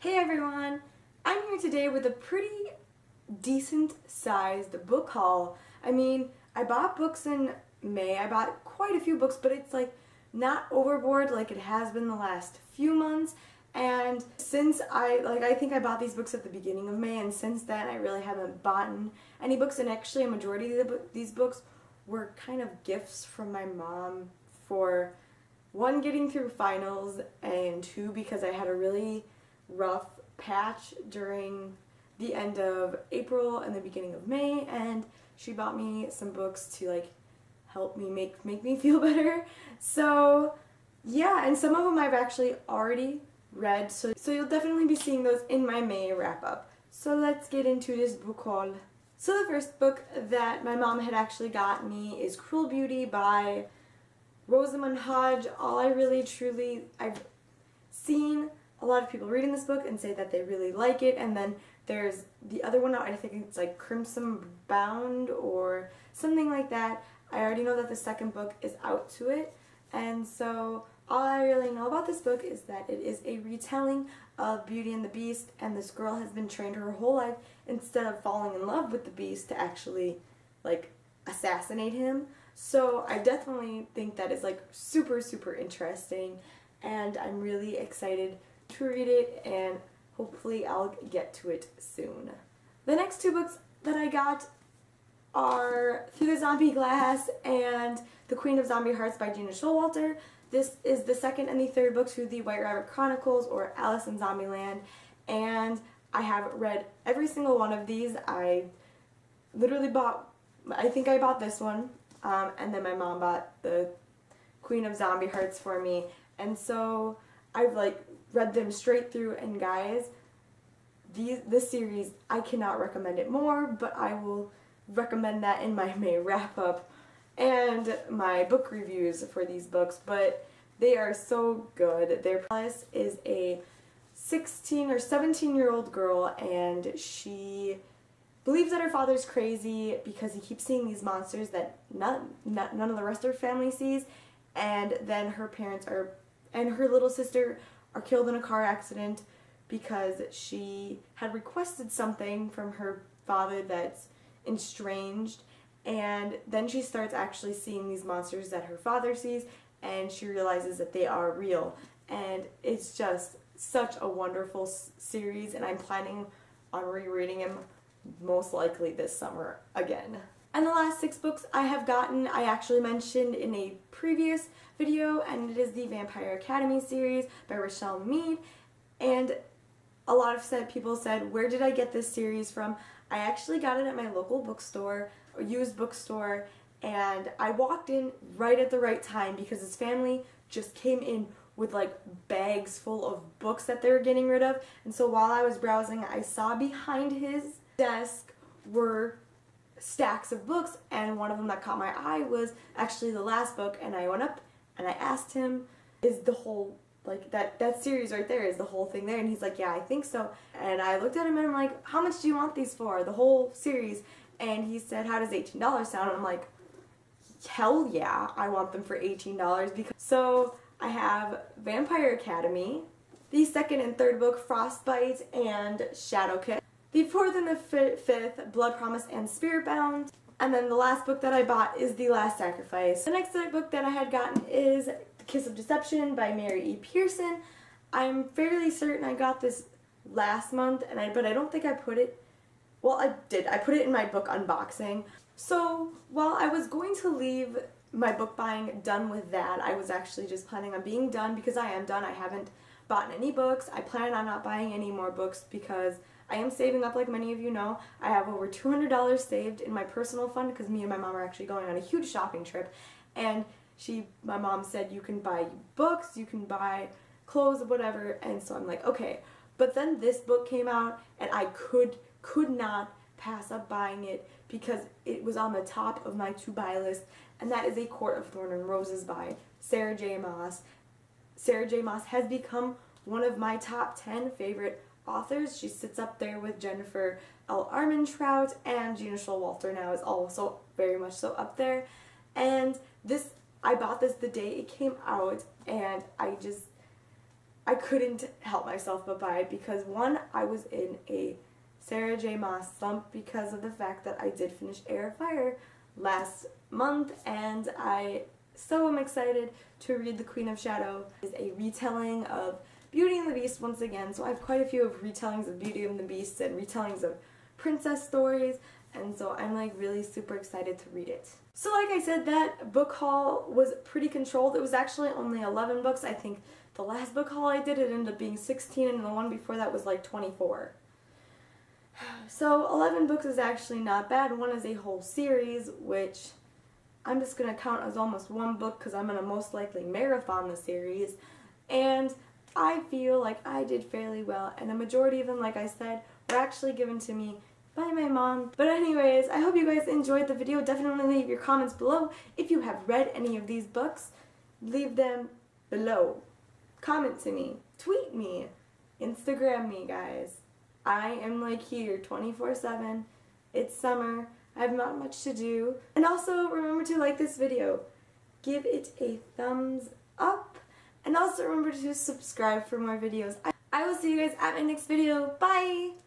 Hey everyone! I'm here today with a pretty decent sized book haul. I mean, I bought books in May. I bought quite a few books, but it's like not overboard like it has been the last few months. And since I think I bought these books at the beginning of May, and since then I really haven't bought any books, and actually a majority of these books were kind of gifts from my mom for one, getting through finals, and two, because I had a really rough patch during the end of April and the beginning of May, and she bought me some books to like help me make me feel better. So yeah, and some of them I've actually already read, so you'll definitely be seeing those in my May wrap up. So let's get into this book haul. So the first book that my mom had actually got me is Cruel Beauty by Rosamund Hodge. I've seen a lot of people reading this book and say that they really like it, and then there's the other one, I think it's like Crimson Bound or something like that. I already know that the second book is out to it, and so all I really know about this book is that it is a retelling of Beauty and the Beast, and this girl has been trained her whole life, instead of falling in love with the Beast, to actually like assassinate him. So I definitely think that is like super interesting, and I'm really excited to read it, and hopefully I'll get to it soon. The next two books that I got are Through the Zombie Glass and The Queen of Zombie Hearts by Gina Showalter. This is the second and the third book to the White Rabbit Chronicles, or Alice in Zombieland, and I have read every single one of these. I literally I think I bought this one, and then my mom bought the Queen of Zombie Hearts for me, and so I've like read them straight through, and guys, this series, I cannot recommend it more, but I will recommend that in my May wrap up and my book reviews for these books, but they are so good. Alice is a 16 or 17-year-old girl, and she believes that her father's crazy because he keeps seeing these monsters that none of the rest of her family sees, and then her parents and her little sister are killed in a car accident because she had requested something from her father that's estranged, and then she starts actually seeing these monsters that her father sees, and she realizes that they are real, and it's just such a wonderful series, and I'm planning on rereading them most likely this summer again. And the last 6 books I have gotten, I actually mentioned in a previous video, and it is the Vampire Academy series by Rochelle Mead. And a lot of people said, where did I get this series from? I actually got it at my local bookstore, a used bookstore, and I walked in right at the right time because his family just came in with like bags full of books that they were getting rid of. And so while I was browsing, I saw behind his desk were stacks of books, and one of them that caught my eye was actually the last book, and I went up and I asked him, is the whole, like, that series right there, is the whole thing there? And he's like, yeah, I think so. And I looked at him and I'm like, how much do you want these for, the whole series? And he said, how does $18 sound? And I'm like, hell yeah, I want them for $18. So I have Vampire Academy, the second and third book, Frostbite and Shadow Kiss, the fourth and the fifth, Blood Promise and Spiritbound, and then the last book that I bought is The Last Sacrifice. The next book that I had gotten is The Kiss of Deception by Mary E. Pearson. I'm fairly certain I got this last month, but I don't think I put it, well, I did. I put it in my book unboxing. So while I was going to leave my book buying done with that, I was actually just planning on being done, because I am done. I haven't bought any books. I plan on not buying any more books because I am saving up, like many of you know. I have over $200 saved in my personal fund because me and my mom are actually going on a huge shopping trip, and my mom said you can buy books, you can buy clothes, whatever, and so I'm like, okay. But then this book came out, and I could not pass up buying it because it was on the top of my to-buy list, and that is A Court of Thorn and Roses by Sarah J. Maas. Sarah J. Maas has become one of my top 10 favorite authors. She sits up there with Jennifer L. Armentrout, and Gina Showalter now is also very much so up there. And I bought this the day it came out, and I couldn't help myself but buy it because one, I was in a Sarah J. Maas slump because of the fact that I did finish Air of Fire last month, and I so am excited to read The Queen of Shadow. It's a retelling of Beauty and the Beast once again, so I have quite a few of retellings of Beauty and the Beast and retellings of princess stories, and so I'm like really super excited to read it. So like I said, that book haul was pretty controlled. It was actually only 11 books. I think the last book haul I did, it ended up being 16, and the one before that was like 24. So 11 books is actually not bad. One is a whole series, which I'm just going to count as almost one book because I'm going to most likely marathon the series. And I feel like I did fairly well, and a majority of them, like I said, were actually given to me by my mom. But anyways, I hope you guys enjoyed the video. Definitely leave your comments below. If you have read any of these books, leave them below. Comment to me. Tweet me. Instagram me, guys. I am like here 24/7. It's summer. I have not much to do. And also remember to like this video. Give it a thumbs up. And also remember to subscribe for more videos. I will see you guys at my next video. Bye!